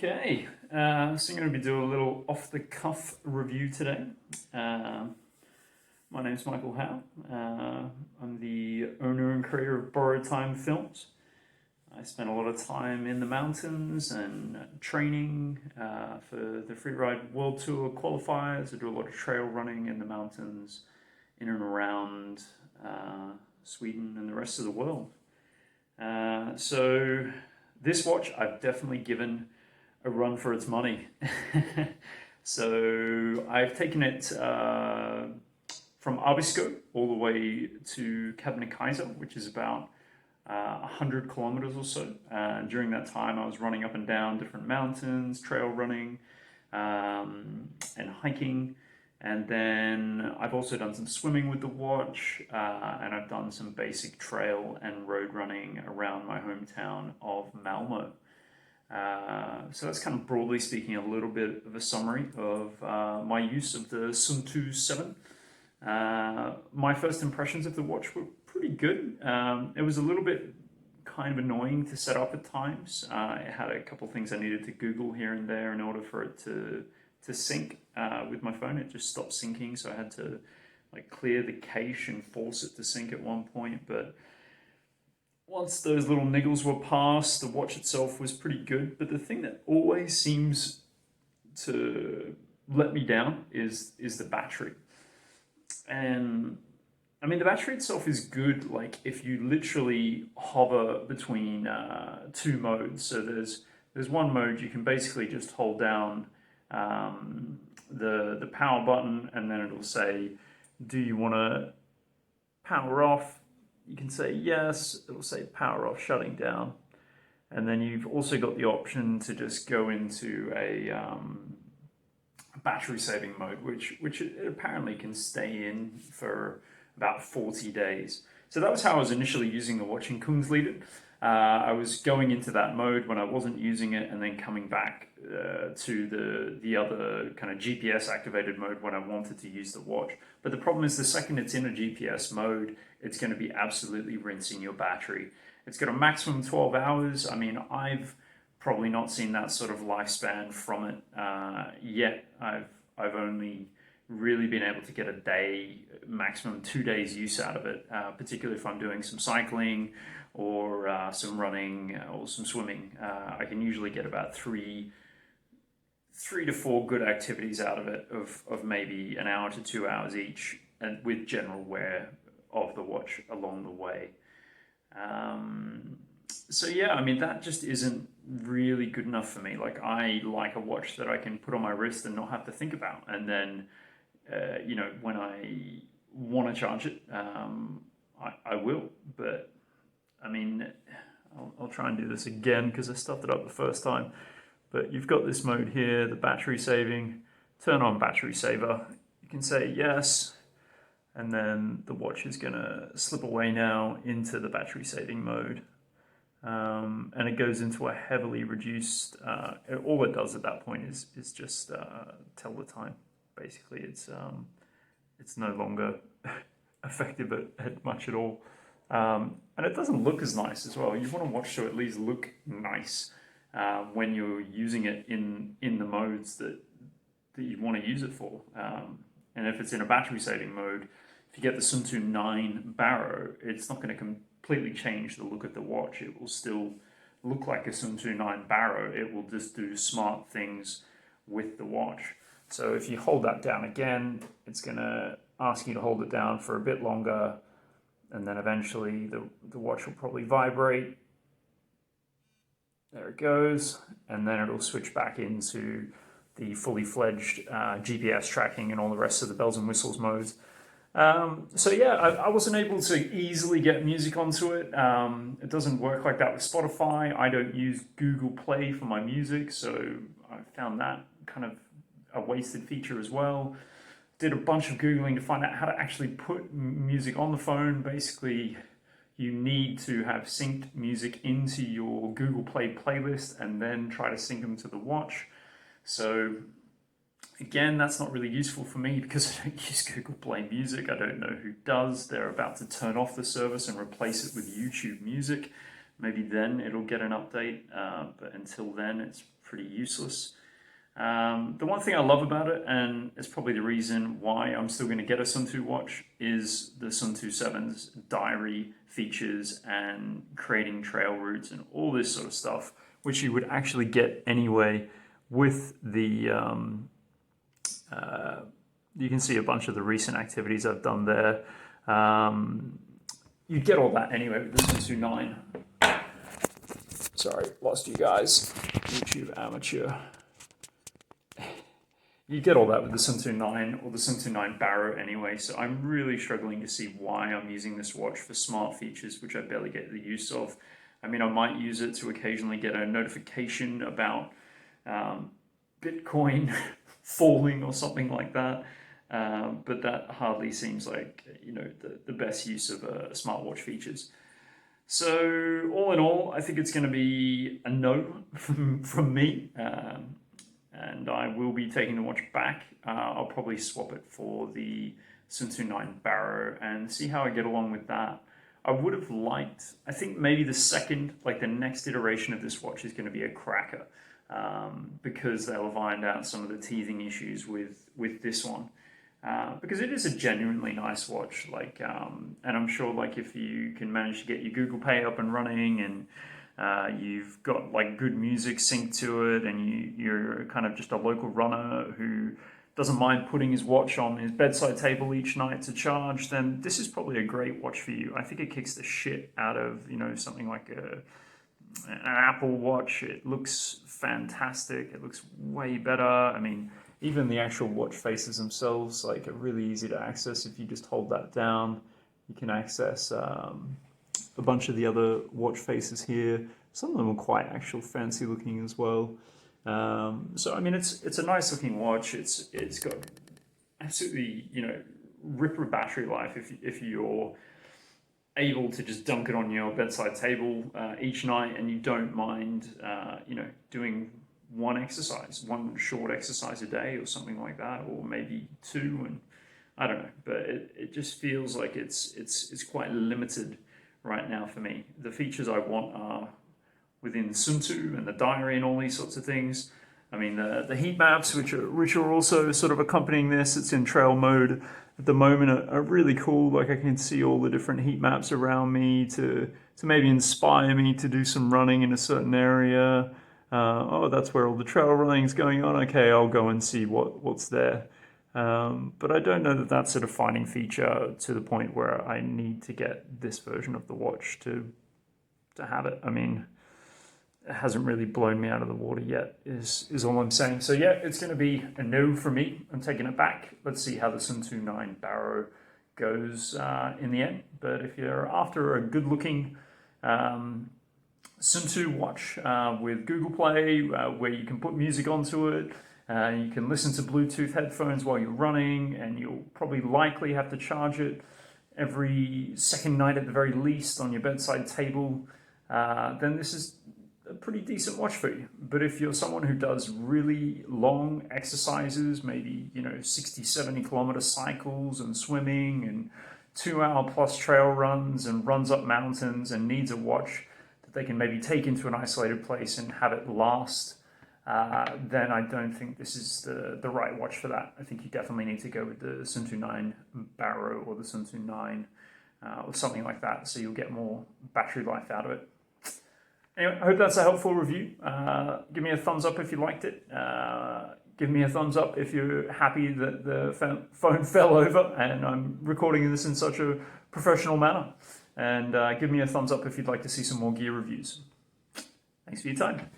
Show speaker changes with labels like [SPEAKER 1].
[SPEAKER 1] Okay, so I'm going to be doing a little off-the-cuff review today. My name's Michael Howe. I'm the owner and creator of Borrowed Time Films. I spend a lot of time in the mountains and training for the Freeride World Tour qualifiers. I do a lot of trail running in the mountains in and around Sweden and the rest of the world. So this watch I've definitely given a run for its money. So I've taken it from Abisko all the way to Kebnekaise, which is about 100 kilometers or so. During that time, I was running up and down different mountains, trail running, and hiking. And then I've also done some swimming with the watch, and I've done some basic trail and road running around my hometown of Malmo. So that's kind of broadly speaking a little bit of a summary of my use of the Suunto 7. My first impressions of the watch were pretty good. It was a little bit kind of annoying to set up at times. It had a couple things I needed to Google here and there in order for it to sync with my phone. It just stopped syncing, so I had to like clear the cache and force it to sync at one point. But once those little niggles were past, the watch itself was pretty good. But the thing that always seems to let me down is the battery. And I mean, the battery itself is good, like if you literally hover between two modes. So there's one mode you can basically just hold down the power button, and then it'll say, do you want to power off? You can say yes, it'll say power off, shutting down. And then you've also got the option to just go into a battery saving mode, which it apparently can stay in for about 40 days. So that was how I was initially using the watch in Kungsleden. I was going into that mode when I wasn't using it, and then coming back to the other kind of GPS activated mode when I wanted to use the watch. But the problem is, the second it's in a GPS mode, it's going to be absolutely rinsing your battery. It's got a maximum 12 hours. I mean, I've probably not seen that sort of lifespan from it yet. I've only really been able to get a day, maximum 2 days use out of it, particularly if I'm doing some cycling or some running or some swimming. I can usually get about three to four good activities out of it, of maybe an hour to 2 hours each, and with general wear of the watch along the way. So yeah, I mean, that just isn't really good enough for me. Like, I like a watch that I can put on my wrist and not have to think about. And then, when I want to charge it, I will. But I mean, I'll try and do this again because I stuffed it up the first time. But you've got this mode here, the battery saving. Turn on battery saver. You can say yes, and then the watch is going to slip away now into the battery saving mode. And it goes into a heavily reduced, all it does at that point is just tell the time. Basically, it's no longer effective at much at all. And it doesn't look as nice as well. You want a watch to at least look nice when you're using it in the modes that you want to use it for. And if it's in a battery saving mode, if you get the Suunto 9 Barrow, it's not going to completely change the look of the watch. It will still look like a Suunto 9 Barrow. It will just do smart things with the watch. So if you hold that down again, it's going to ask you to hold it down for a bit longer, and then eventually the watch will probably vibrate. There it goes, and then it'll switch back into the fully fledged GPS tracking and all the rest of the bells and whistles modes. So yeah, I wasn't able to easily get music onto it. It doesn't work like that with Spotify. I don't use Google Play for my music, so I found that kind of a wasted feature as well. Did a bunch of Googling to find out how to actually put music on the phone. Basically, you need to have synced music into your Google Play playlist and then try to sync them to the watch. So again, that's not really useful for me because I don't use Google Play Music. I don't know who does. They're about to turn off the service and replace it with YouTube Music. Maybe then it'll get an update, but until then it's pretty useless. The one thing I love about it, and it's probably the reason why I'm still going to get a Suunto watch, is the Suunto 7's diary features and creating trail routes and all this sort of stuff, which you would actually get anyway with the... you can see a bunch of the recent activities I've done there. You get all that anyway with the Suunto 9. Sorry, lost you guys. YouTube amateur. You get all that with the Suunto 9 or the Suunto 9 Barrow anyway, so I'm really struggling to see why I'm using this watch for smart features, which I barely get the use of. I mean, I might use it to occasionally get a notification about Bitcoin falling or something like that, but that hardly seems like, you know, the best use of smartwatch features. So all in all, I think it's going to be a no from me. And I will be taking the watch back. I'll probably swap it for the Suunto 9 Barrow and see how I get along with that. I would have liked, I think maybe the next iteration of this watch is going to be a cracker, because they'll have ironed out some of the teething issues with this one. Because it is a genuinely nice watch, and I'm sure if you can manage to get your Google Pay up and running, and you've got good music synced to it, and you're kind of just a local runner who doesn't mind putting his watch on his bedside table each night to charge, then this is probably a great watch for you. I think it kicks the shit out of, something like an Apple Watch. It looks fantastic. It looks way better. I mean, even the actual watch faces themselves are really easy to access. If you just hold that down, you can access a bunch of the other watch faces here. Some of them are quite fancy looking as well. So I mean, it's a nice looking watch. It's got absolutely ripper battery life if you're able to just dunk it on your bedside table each night, and you don't mind doing one short exercise a day or something like that, or maybe two, and I don't know, but it just feels like it's quite limited right now for me. The features I want are within Suunto and the diary and all these sorts of things. I mean, the heat maps, which are also sort of accompanying this, it's in trail mode at the moment, are really cool. I can see all the different heat maps around me to maybe inspire me to do some running in a certain area. Oh, that's where all the trail running is going on. Okay, I'll go and see what's there. But I don't know that that's a defining feature to the point where I need to get this version of the watch to have it. I mean, it hasn't really blown me out of the water yet, is all I'm saying. So yeah, it's going to be a no for me. I'm taking it back. Let's see how the Suunto 9 Barrow goes in the end. But if you're after a good-looking Suunto watch with Google Play, where you can put music onto it, you can listen to Bluetooth headphones while you're running, and you'll probably likely have to charge it every second night at the very least on your bedside table, then this is a pretty decent watch for you. But if you're someone who does really long exercises, maybe 60-70 kilometer cycles and swimming and 2-hour plus trail runs and runs up mountains, and needs a watch that they can maybe take into an isolated place and have it last, then I don't think this is the right watch for that. I think you definitely need to go with the Suunto 9 Barrow or the Suunto 9 or something like that, so you'll get more battery life out of it. Anyway, I hope that's a helpful review. Give me a thumbs up if you liked it. Give me a thumbs up if you're happy that the phone fell over and I'm recording this in such a professional manner. And give me a thumbs up if you'd like to see some more gear reviews. Thanks for your time.